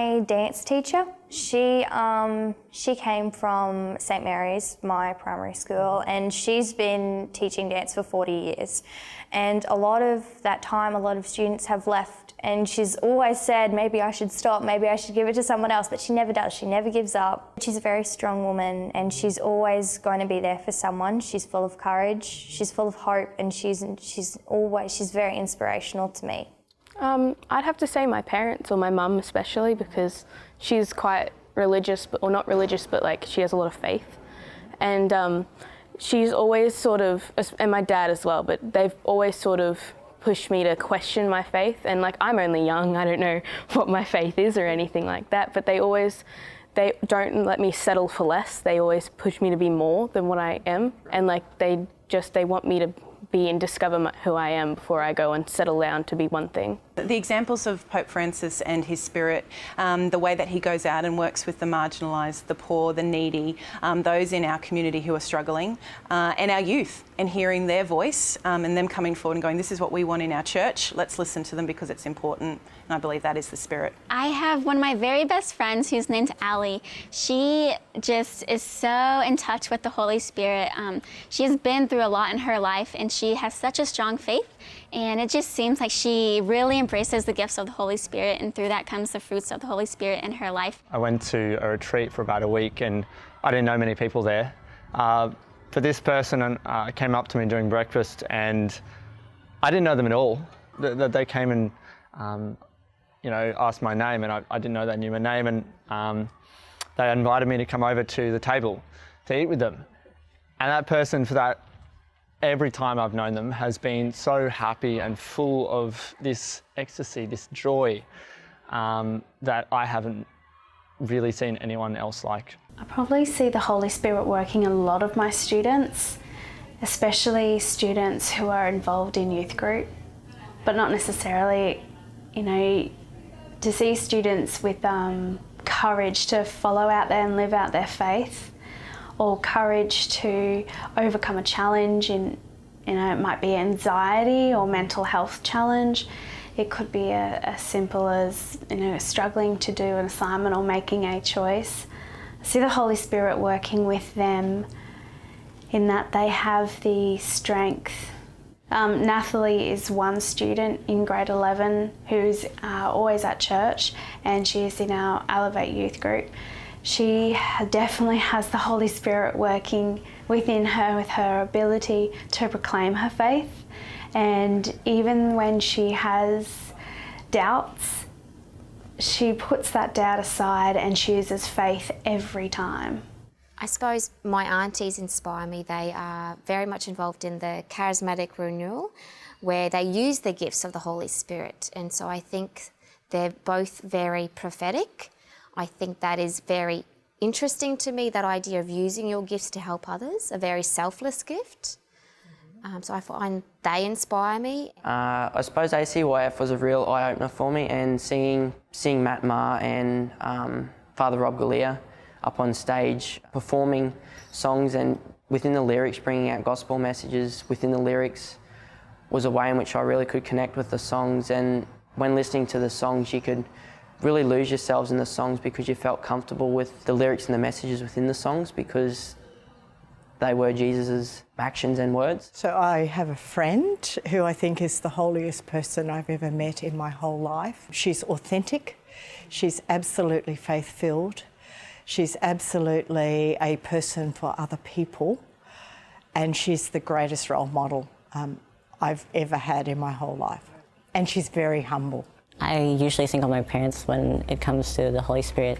My dance teacher, she came from St Mary's, my primary school, and she's been teaching dance for 40 years. And a lot of that time, a lot of students have left, and she's always said, maybe I should stop, maybe I should give it to someone else, but she never does. She never gives up. She's a very strong woman, and she's always going to be there for someone. She's full of courage, she's full of hope, and she's very inspirational to me. I'd have to say my parents, or my mum especially, because she's quite religious, or not religious, but like she has a lot of faith. And she's always sort of, and my dad as well, but they've always sort of pushed me to question my faith. And like, I'm only young, I don't know what my faith is or anything like that, but they don't let me settle for less. They always push me to be more than what I am. And like, they want me to be and discover who I am before I go and settle down to be one thing. The examples of Pope Francis and his spirit, the way that he goes out and works with the marginalised, the poor, the needy, those in our community who are struggling, and our youth, and hearing their voice and them coming forward and going, this is what we want in our church, let's listen to them because it's important. And I believe that is the spirit. I have one of my very best friends who's named Allie. She just is so in touch with the Holy Spirit. She has been through a lot in her life, and she has such a strong faith. And it just seems like she really embraces the gifts of the Holy Spirit, and through that comes the fruits of the Holy Spirit in her life. I went to a retreat for about a week, and I didn't know many people there. But this person came up to me during breakfast, and I didn't know them at all. They came and asked my name, and I didn't know they knew my name, and they invited me to come over to the table to eat with them. And that person, for that, every time I've known them, has been so happy and full of this ecstasy, this joy that I haven't really seen anyone else like. I probably see the Holy Spirit working in a lot of my students, especially students who are involved in youth group, but not necessarily, to see students with courage to follow out there and live out their faith, or courage to overcome a challenge in, it might be anxiety or mental health challenge. It could be as simple as, struggling to do an assignment or making a choice. I see the Holy Spirit working with them in that they have the strength. Nathalie is one student in grade 11 who's always at church, and she is in our Elevate youth group. She definitely has the Holy Spirit working within her with her ability to proclaim her faith. And even when she has doubts, she puts that doubt aside and she uses faith every time. I suppose my aunties inspire me. They are very much involved in the charismatic renewal, where they use the gifts of the Holy Spirit. And so I think they're both very prophetic. I think that is very interesting to me, that idea of using your gifts to help others, a very selfless gift. So I find they inspire me. I suppose ACYF was a real eye-opener for me, and seeing Matt Maher and Father Rob Galea up on stage performing songs, and within the lyrics bringing out gospel messages within the lyrics, was a way in which I really could connect with the songs. And when listening to the songs, you could really lose yourselves in the songs because you felt comfortable with the lyrics and the messages within the songs, because they were Jesus's actions and words. So I have a friend who I think is the holiest person I've ever met in my whole life. She's authentic, she's absolutely faith-filled, she's absolutely a person for other people, and she's the greatest role model I've ever had in my whole life. And she's very humble. I usually think of my parents when it comes to the Holy Spirit,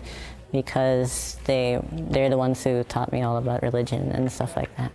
because they're the ones who taught me all about religion and stuff like that.